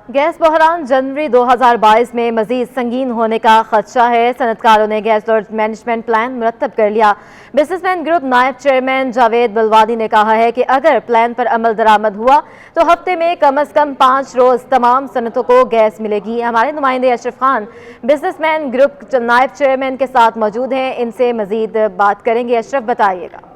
Gas بحران جنوری 2022 میں مزید سنگین ہونے کا خدشہ ہے۔ صنعتکاروں نے گیس لوڈ مینجمنٹ پلان مرتب کر لیا۔ بزنس مین گروپ نائب چیئرمین جاوید بلوادی نے کہا ہے کہ اگر پلان پر عمل درآمد ہوا تو ہفتے میں کم از کم 5 روز تمام صنعتوں کو گیس ملے گی۔ ہمارے نمائندے اشرف خان بزنس مین گروپ نائب چیئرمین کے ساتھ موجود ہیں، ان سے مزید بات کریں گے۔ اشرف بتائیے گا۔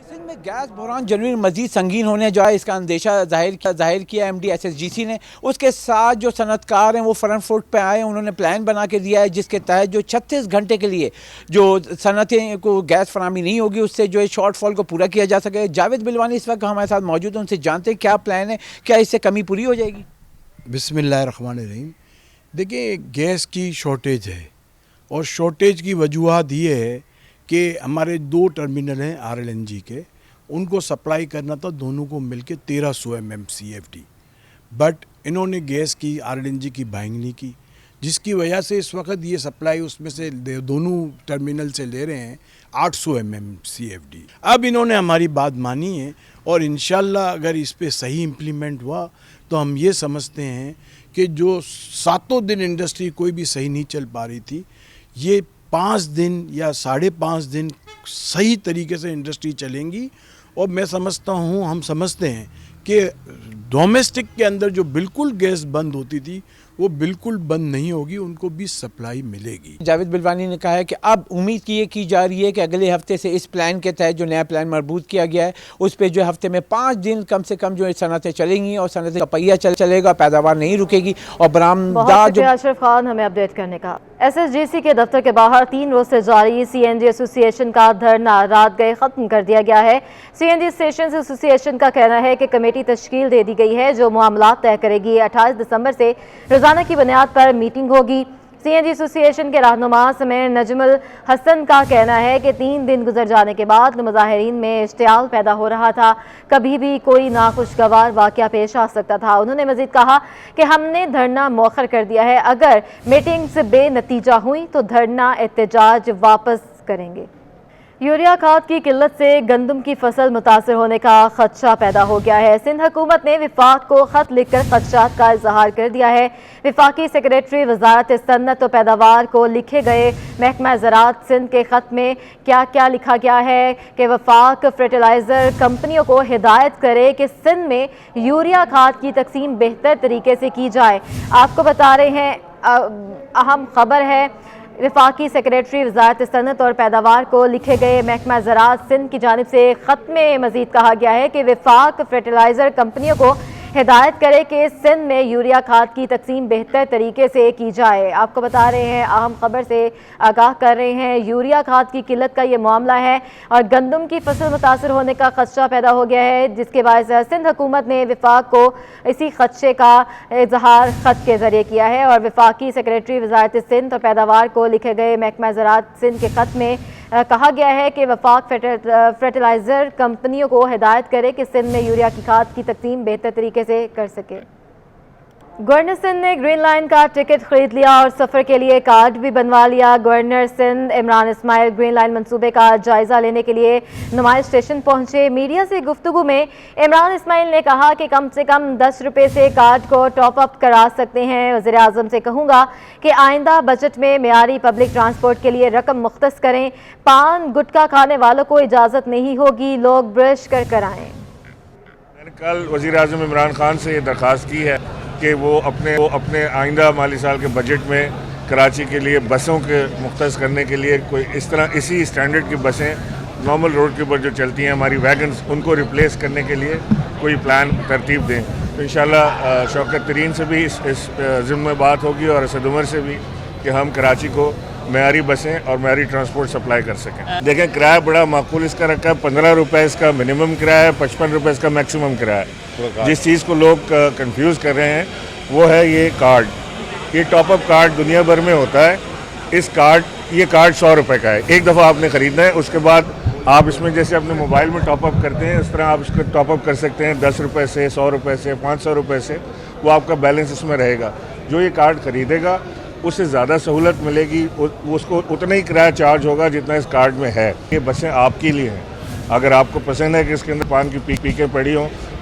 سندھ میں گیس بحران جنوری میں مزید سنگین ہونے جو ہے اس کا اندیشہ ظاہر کیا M D S S G C نے۔ اس کے ساتھ جو صنعتکار ہیں وہ فرنٹ فٹ پہ آئے، انہوں نے پلان بنا کے دیا ہے جس کے تحت جو 36 گھنٹے کے لیے جو صنعتیں کو گیس فراہمی نہیں ہوگی اس سے جو شارٹ فال کو پورا کیا جا سکے۔ جاوید بلوانی اس وقت ہمارے ساتھ موجود ہیں، ان سے جانتے ہیں کیا پلان ہے، کیا اس سے کمی پوری ہو جائے گی؟ بسم اللہ الرحمن الرحیم۔ دیکھیں، گیس کی شارٹیج ہے اور شارٹیج کی وجوہات یہ ہے کہ ہمارے 2 ٹرمینل ہیں آر ایل این جی کے، ان کو سپلائی کرنا تھا دونوں کو مل کے 1300 MMCFD، بٹ انہوں نے گیس کی آر ایل این جی کی بائنگ نہیں کی، جس کی وجہ سے اس وقت یہ سپلائی اس میں سے دونوں ٹرمینل سے لے رہے ہیں 800 MMCFD۔ اب انہوں نے ہماری بات مانی ہے اور انشاءاللہ اگر اس پہ صحیح امپلیمنٹ ہوا تو ہم یہ سمجھتے ہیں کہ جو 7 دن انڈسٹری کوئی بھی صحیح نہیں چل پا رہی تھی، یہ 5 دن یا 5.5 دن صحیح طریقے سے انڈسٹری چلیں گی۔ اور میں سمجھتا ہوں، ہم سمجھتے ہیں کہ ڈومیسٹک کے اندر جو بالکل گیس بند ہوتی تھی وہ بالکل بند نہیں ہوگی، ان کو بھی سپلائی ملے گی۔ جاوید بلوانی نے کہا ہے کہ اب امید کی جا رہی ہے کہ اگلے ہفتے سے اس پلان کے تحت جو نیا پلان مربوط کیا گیا ہے اس پہ جو ہفتے میں 5 دن کم سے کم جو صنعتیں چلیں گی اور صنعت کا پہیہ چلے گا، پیداوار نہیں رکے گی اور برآمدات جو... اشرف خان ہمیں اپڈیٹ کرنے کا۔ ایس ایس جی سی کے دفتر کے باہر 3 روز سے جاری سی این جی ایسوسی ایشن کا دھرنا رات گئے ختم کر دیا گیا ہے۔ سی این جی اسٹیشنز ایسوسی ایشن کا کہنا ہے کہ کمیٹی تشکیل دے دی گئی ہے جو معاملات طے کرے گی۔ 28 دسمبر سے روزانہ کی بنیاد پر میٹنگ ہوگی۔ سی این جی ایسوسی ایشن کے رہنما سمیر نجم الحسن کا کہنا ہے کہ 3 دن گزر جانے کے بعد مظاہرین میں اشتعال پیدا ہو رہا تھا، کبھی بھی کوئی ناخوشگوار واقعہ پیش آ سکتا تھا۔ انہوں نے مزید کہا کہ ہم نے دھرنا مؤخر کر دیا ہے، اگر میٹنگز بے نتیجہ ہوئی تو دھرنا احتجاج واپس کریں گے۔ یوریا کھاد کی قلت سے گندم کی فصل متاثر ہونے کا خدشہ پیدا ہو گیا ہے۔ سندھ حکومت نے وفاق کو خط لکھ کر خدشات کا اظہار کر دیا ہے۔ وفاقی سیکریٹری وزارت صنعت و پیداوار کو لکھے گئے محکمہ زراعت سندھ کے خط میں کیا لکھا گیا ہے کہ وفاق فرٹیلائزر کمپنیوں کو ہدایت کرے کہ سندھ میں یوریا کھاد کی تقسیم بہتر طریقے سے کی جائے۔ آپ کو بتا رہے ہیں اہم خبر ہے، وفاقی سیکریٹری وزارت صنعت اور پیداوار کو لکھے گئے محکمہ زراعت سندھ کی جانب سے خط میں مزید کہا گیا ہے کہ وفاق فرٹیلائزر کمپنیوں کو ہدایت کرے کہ سندھ میں یوریا کھاد کی تقسیم بہتر طریقے سے کی جائے۔ آپ کو بتا رہے ہیں، اہم خبر سے آگاہ کر رہے ہیں، یوریا کھاد کی قلت کا یہ معاملہ ہے اور گندم کی فصل متاثر ہونے کا خدشہ پیدا ہو گیا ہے، جس کے باعث سندھ حکومت نے وفاق کو اسی خدشے کا اظہار خط کے ذریعے کیا ہے اور وفاقی سیکریٹری وزارت سندھ اور پیداوار کو لکھے گئے محکمہ زراعت سندھ کے خط میں کہا گیا ہے کہ وفاق فرٹیلائزر کمپنیوں کو ہدایت کرے کہ سندھ میں یوریا کی کھاد کی تقسیم بہتر طریقے سے کر سکے۔ گورنر سندھ نے گرین لائن کا ٹکٹ خرید لیا اور سفر کے لیے کارڈ بھی بنوا لیا۔ گورنر سندھ عمران اسماعیل گرین لائن منصوبے کا جائزہ لینے کے لیے نمائش اسٹیشن پہنچے۔ میڈیا سے گفتگو میں عمران اسماعیل نے کہا کہ کم سے کم 10 روپے سے کارڈ کو ٹاپ اپ کرا سکتے ہیں۔ وزیر اعظم سے کہوں گا کہ آئندہ بجٹ میں معیاری پبلک ٹرانسپورٹ کے لیے رقم مختص کریں۔ پان گٹکا کھانے والوں کو اجازت نہیں ہوگی، لوگ برش کر آئیں۔ میں نے کل وزیر اعظم عمران خان سے یہ درخواست کی ہے کہ وہ اپنے آئندہ مالی سال کے بجٹ میں کراچی کے لیے بسوں کے مختص کرنے کے لیے کوئی اسی اسٹینڈرڈ کی بسیں نارمل روڈ کے اوپر جو چلتی ہیں ہماری ویگنز، ان کو ریپلیس کرنے کے لیے کوئی پلان ترتیب دیں۔ تو انشاءاللہ شوکت ترین سے بھی اس ضمن میں بات ہوگی اور اسد عمر سے بھی کہ ہم کراچی کو معیاری بسیں اور معیاری ٹرانسپورٹ سپلائی کر سکیں۔ دیکھیں، کرایہ بڑا معقول اس کا رکھا ہے، 15 روپے اس کا منیمم کرایہ ہے، 55 روپے اس کا میکسیمم کرایہ ہے۔ جس چیز کو لوگ کنفیوز کر رہے ہیں وہ ہے یہ کارڈ۔ یہ ٹاپ اپ کارڈ دنیا بھر میں ہوتا ہے۔ یہ کارڈ 100 روپے کا ہے، ایک دفعہ آپ نے خریدنا ہے، اس کے بعد آپ اس میں جیسے اپنے موبائل میں ٹاپ اپ کرتے ہیں اس طرح آپ اس کو ٹاپ اپ کر سکتے ہیں 10 روپے سے، 100 روپے سے، 500 روپے سے، وہ آپ کا بیلنس اس میں رہے گا۔ جو یہ کارڈ خریدے گا اس سے زیادہ سہولت ملے گی، اس کو اتنا ہی کرایہ چارج ہوگا جتنا اس کارڈ میں ہے۔ یہ بسیں آپ کے لیے ہیں، اگر آپ کو پسند ہے کہ اس کے اندر پان کی پیکیں پڑی ہوں